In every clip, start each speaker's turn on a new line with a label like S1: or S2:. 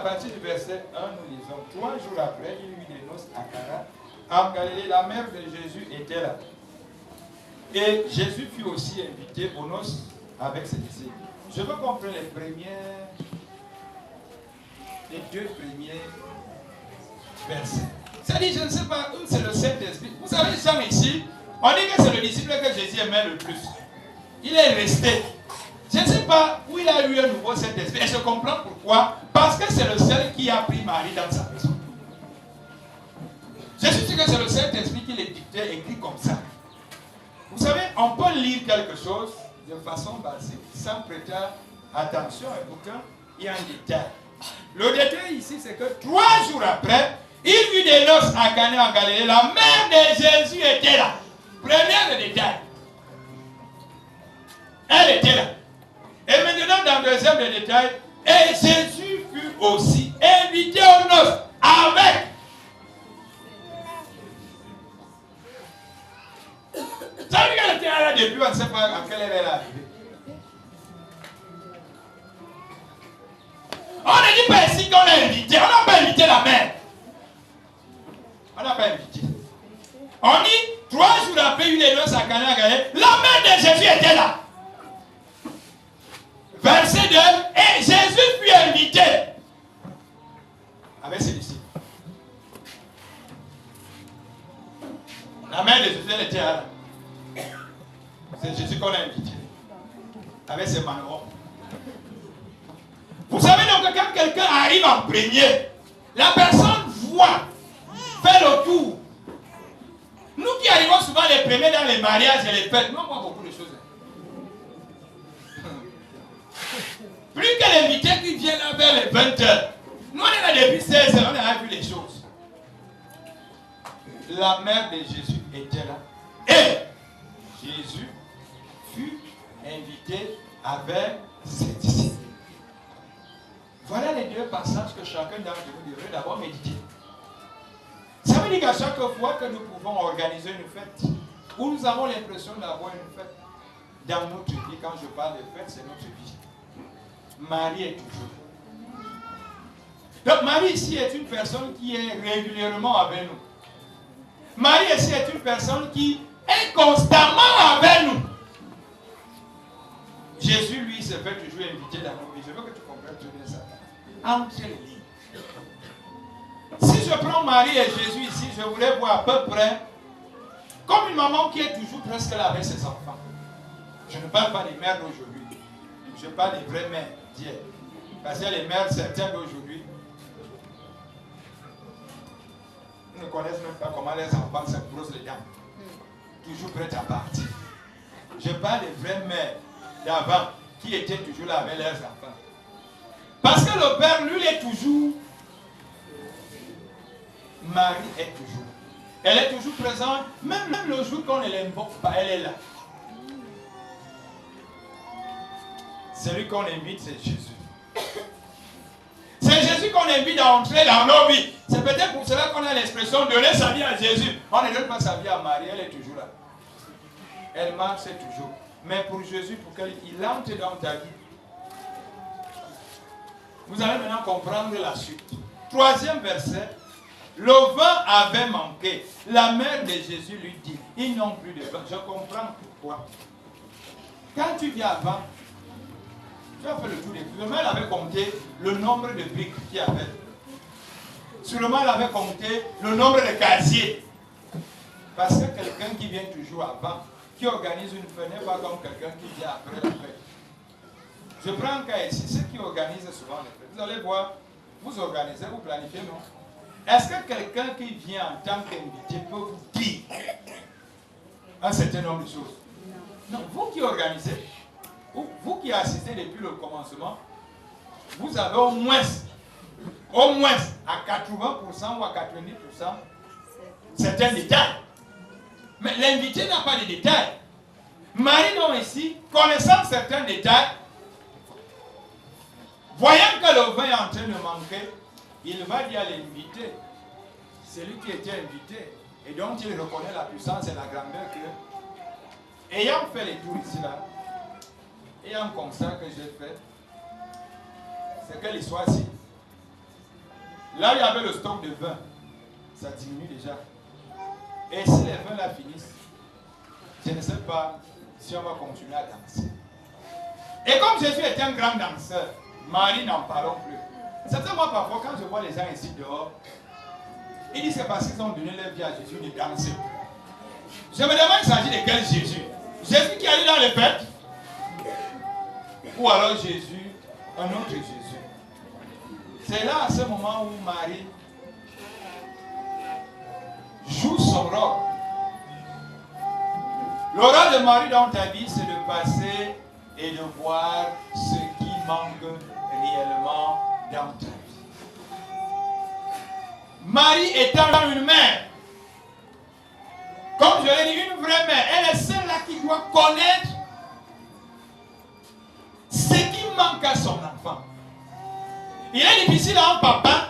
S1: partir du verset 1, nous lisons. 3 jours après, il y eut des noces à Cana. En Galilée, la mère de Jésus était là. Et Jésus fut aussi invité aux noces avec ses disciples. Je veux comprendre les 2 premiers versets. Ça dit, je ne sais pas, c'est le Saint-Esprit. Vous savez, Jean ici, on dit que c'est le disciple que Jésus aimait le plus. Il est resté. Je ne sais pas où il a eu un nouveau Saint-Esprit. Et je comprends pourquoi. Parce que c'est le seul qui a pris Marie dans sa maison. Je suis sûr que c'est le Saint-Esprit qui les dictait, écrit comme ça. Vous savez, on peut lire quelque chose de façon basique, sans prêter attention, et pourtant, il y a un détail. Le détail ici, c'est que 3 jours après, il eut des noces à Cana en Galilée. La mère de Jésus était là. Premier détail. Elle était là. Et maintenant, dans le deuxième détail, et Jésus fut aussi invité aux noces avec. Ça veut dire qu'elle était là depuis, on ne sait pas à quelle heure elle est arrivée. On ne dit pas ici qu'on a invité. On n'a pas invité la mère. On n'a pas invité. On dit 3 jours après, il y a eu les noces à Cana. La mère de Jésus était là. Verset 2. Et Jésus fut invité avec ses disciples. La mère de Jésus, elle était là. C'est Jésus qu'on a invité. Avec ses manœuvres. Vous savez donc que quand quelqu'un arrive en premier, la personne voit, fait le tour. Nous qui arrivons souvent les premiers dans les mariages et les fêtes, nous on voit beaucoup de choses. Plus que l'invité qui vient là vers les 20h. Nous on est là depuis 16h, on a vu les choses. La mère de Jésus était là. Et Jésus fut invité avec ses disciples. Voilà les 2 passages que chacun d'entre nous devrait d'abord méditer. Ça veut dire qu'à chaque fois que nous pouvons organiser une fête, où nous avons l'impression d'avoir une fête dans notre vie, quand je parle de fête, c'est notre vie. Marie est toujours. Donc Marie ici est une personne qui est régulièrement avec nous. Marie ici est une personne qui est constamment avec nous. Jésus, lui, se fait toujours inviter dans nos vies. Je veux que tu comprennes très bien ça. Entre les lignes. Si je prends Marie et Jésus ici, je voulais voir à peu près comme une maman qui est toujours presque là avec ses enfants. Je ne parle pas des mères d'aujourd'hui. Je parle des vraies mères d'hier. Parce qu'il y a les mères certaines d'aujourd'hui. Ils ne connaissent même pas comment les enfants se brossent les dents. Toujours prêtes à partir. Je parle des vraies mères d'avant qui étaient toujours là avec leurs enfants. Parce que le Père, lui, est toujours. Marie est toujours. Elle est toujours présente, même le jour qu'on ne l'invoque pas, elle est là. Celui qu'on invite, c'est Jésus. C'est Jésus qu'on invite à entrer dans nos vies. C'est peut-être pour cela qu'on a l'expression donner sa vie à Jésus. On ne donne pas sa vie à Marie, elle est toujours là. Elle marche toujours. Mais pour Jésus, pour qu'il entre dans ta vie, vous allez maintenant comprendre la suite. 3e verset. Le vin avait manqué. La mère de Jésus lui dit, ils n'ont plus de vin. Je comprends pourquoi. Quand tu viens avant, tu as fait le tour des prix. Sûrement, elle avait compté le nombre de briques qu'il y avait. Sûrement, elle avait compté le nombre de casiers. Parce que quelqu'un qui vient toujours avant, qui organise une fête, n'est pas comme quelqu'un qui vient après la fête. Je prends un cas ici, ceux qui organisent souvent les fêtes. Vous allez voir, vous organisez, vous planifiez, non? Est-ce que quelqu'un qui vient en tant qu'invité peut vous dire un certain nombre de choses? Non. Vous qui organisez, vous qui assistez depuis le commencement, vous avez au moins à 80% ou à 90% certains détails. Mais l'invité n'a pas de détails. Marie, non, ici, connaissant certains détails, voyant que le vin est en train de manquer, il va dire à l'invité, celui qui était invité, et dont il reconnaît la puissance et la grandeur que, ayant fait les tours ici là, et un constat que j'ai fait, c'est que l'histoire ci, Là, il y avait le stock de vin. Ça diminue déjà. Et si les vins là finissent, je ne sais pas si on va continuer à danser. Et comme Jésus était un grand danseur, Marie n'en parlons plus. C'est ça, moi, parfois, quand je vois les gens ici dehors, ils disent que c'est parce qu'ils ont donné leur vie à Jésus de danser. Je me demande il s'agit de quel Jésus? Jésus qui allait dans les fêtes? Ou alors Jésus, un autre Jésus? C'est là, à ce moment où Marie joue son rôle. Le rôle de Marie dans ta vie, c'est de passer et de voir ce qui manque réellement dans ta vie. Marie étant une mère, comme je l'ai dit, une vraie mère, elle est celle-là qui doit connaître ce qui manque à son enfant. Il est difficile à un papa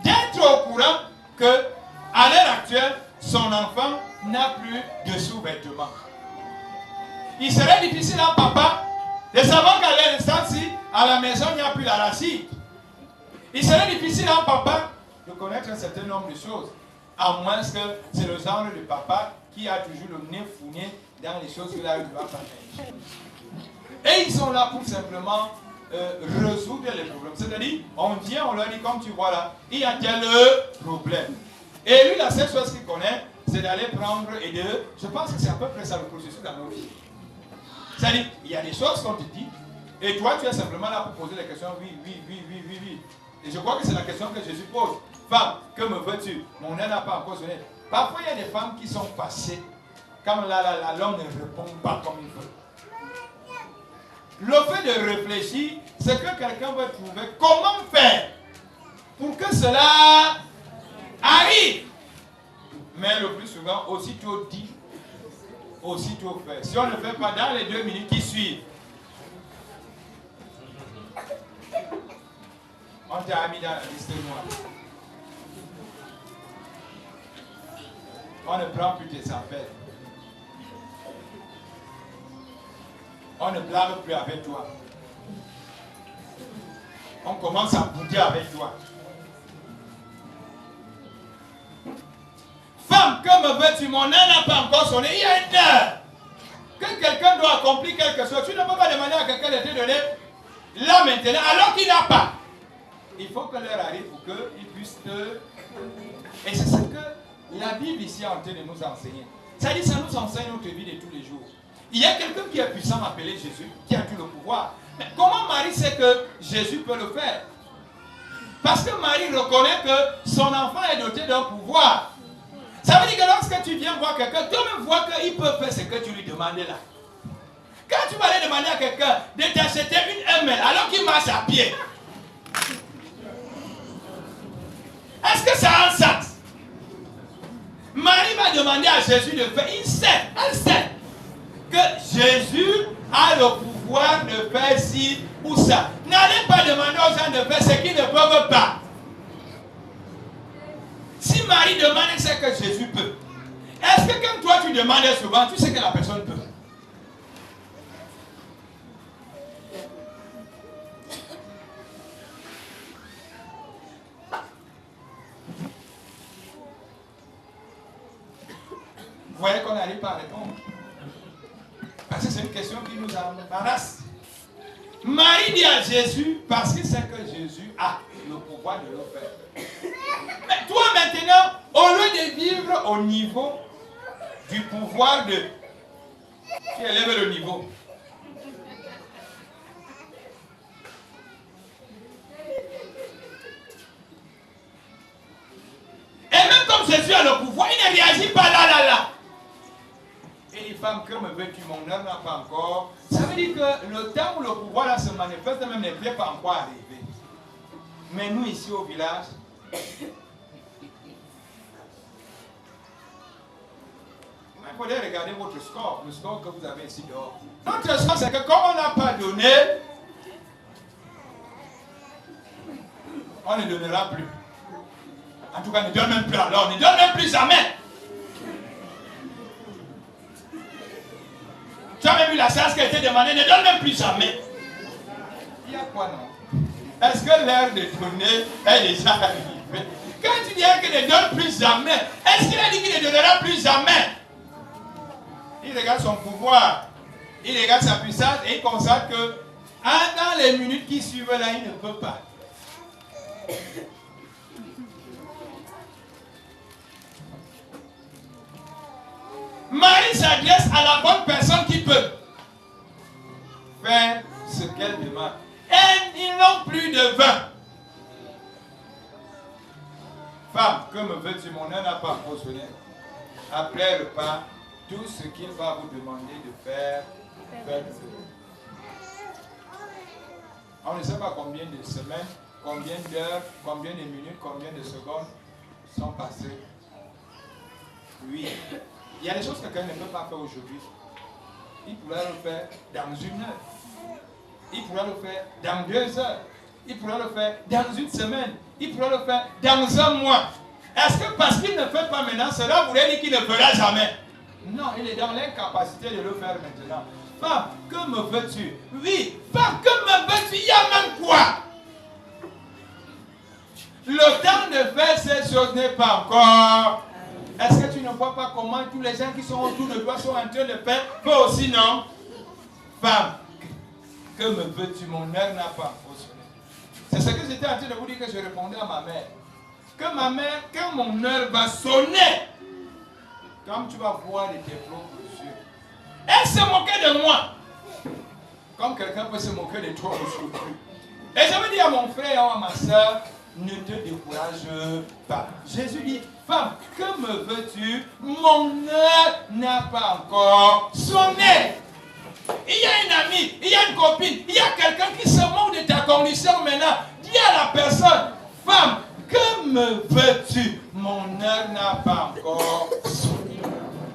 S1: d'être au courant que, à l'heure actuelle, son enfant n'a plus de sous-vêtements. Il serait difficile à un papa de savoir qu'à l'instant-ci, à la maison, il n'y a plus l'arachide. Il serait difficile à un papa de connaître un certain nombre de choses, à moins que c'est le genre de papa qui a toujours le nez fouillé dans les choses qu'il a eu de faire. Et ils sont là pour simplement résoudre les problèmes. C'est-à-dire, on vient, on leur dit, comme tu vois là, il y a tel problème. Et lui, la seule chose qu'il connaît, c'est d'aller prendre et de... Je pense que c'est à peu près ça le processus dans nos vies. C'est-à-dire, il y a des choses qu'on te dit, et toi, tu es simplement là pour poser des questions, oui. Et je crois que c'est la question que Jésus pose. Femme, que me veux-tu? Mon aile n'a pas encore sonné. Parfois, il y a des femmes qui sont passées, quand l'homme ne répond pas comme il veut. Le fait de réfléchir, c'est que quelqu'un va trouver comment faire pour que cela arrive. Mais le plus souvent, aussitôt dit, aussitôt fait. Si on ne fait pas dans les 2 minutes qui suivent, on t'a mis dans la liste noire. On ne prend plus tes affaires. On ne blague plus avec toi. On commence à bouder avec toi. Femme, que me veux-tu? Mon heure n'a pas encore sonné. Il y a une heure que quelqu'un doit accomplir quelque chose. Tu ne peux pas demander à quelqu'un de te donner là maintenant, alors qu'il n'a pas. Il faut que l'heure arrive pour qu'il puisse te... Et c'est ce que la Bible ici est en train de nous enseigner. C'est-à-dire que ça nous enseigne notre vie de tous les jours. Il y a quelqu'un qui est puissant appelé Jésus, qui a tout le pouvoir. Mais comment Marie sait que Jésus peut le faire? Parce que Marie reconnaît que son enfant est doté d'un pouvoir. Ça veut dire que lorsque tu viens voir quelqu'un, toi-même vois qu'il peut faire ce que tu lui demandes là. Quand tu vas aller demander à quelqu'un de t'acheter une ML alors qu'il marche à pied, est-ce que ça a un sens? Marie va demander à Jésus de faire. Elle sait que Jésus a le pouvoir de faire ci ou ça. N'allez pas demander aux gens de faire ce qu'ils ne peuvent pas. Si Marie demande, c'est que Jésus peut. Est-ce que quand toi tu demandes souvent, tu sais que la personne peut? Vous voyez qu'on n'arrive pas à répondre. Parce que c'est une question qui nous embarrasse. Marie dit à Jésus, parce qu'il sait que Jésus a le pouvoir de le faire. Mais toi maintenant, au lieu de vivre au niveau du pouvoir de... Tu élèves le niveau. Et même comme Jésus a le pouvoir, il ne réagit pas là. Et les femmes, que me veux-tu? Mon heure n'a pas encore. Ça veut dire que le temps où le pouvoir là se manifeste, même n'est pas encore arrivé. Mais nous ici au village, il faudrait regarder votre score, le score que vous avez ici dehors. Notre score, c'est que comme on n'a pas donné, on ne donnera plus. En tout cas, ne donne même plus alors, ne donne même plus jamais. Tu as même vu la séance qui a été demandée, ne donne même plus jamais. Il y a quoi non? est-ce que l'heure de donner est déjà arrivée? Quand tu dis qu'il ne donne plus jamais, est-ce qu'il a dit qu'il ne donnera plus jamais? Il regarde son pouvoir, il regarde sa puissance et il constate que dans les minutes qui suivent là, il ne peut pas. Marie s'adresse à la bonne personne qui peut faire ce qu'elle demande. Et ils n'ont plus de vin. Femme, que me veux-tu? Mon âne n'a pas encore sonné. Après le repas, tout ce qu'il va vous demander de faire, faites-le. On ne sait pas combien de semaines, combien d'heures, combien de minutes, combien de secondes sont passées. Oui. Il y a des choses que quelqu'un ne peut pas faire aujourd'hui. Il pourra le faire dans une heure. Il pourra le faire dans 2 heures. Il pourra le faire dans une semaine. Il pourra le faire dans un mois. Est-ce que parce qu'il ne fait pas maintenant, cela voudrait dire qu'il ne fera jamais? Non, il est dans l'incapacité de le faire maintenant. Femme, que me veux-tu? Oui, femme, que me veux-tu? Il y a même quoi? Le temps de faire ces choses n'est pas encore. Est-ce que tu ne vois pas comment tous les gens qui sont autour de toi sont en train de faire? Toi aussi, non? Femme, que me veux-tu? Mon heure n'a pas encore sonné. C'est ce que j'étais en train de vous dire que je répondais à ma mère. Que ma mère, quand mon heure va sonner, comme tu vas voir de tes propres yeux, elle se moquait de moi. Comme quelqu'un peut se moquer de toi aujourd'hui. Et je veux dire à mon frère ou à ma soeur, ne te décourage pas. Jésus dit, femme, que me veux-tu? Mon heure n'a pas encore sonné. Il y a une amie, il y a une copine, il y a quelqu'un qui se moque de ta condition maintenant. Dis à la personne, femme, que me veux-tu? Mon heure n'a pas encore sonné.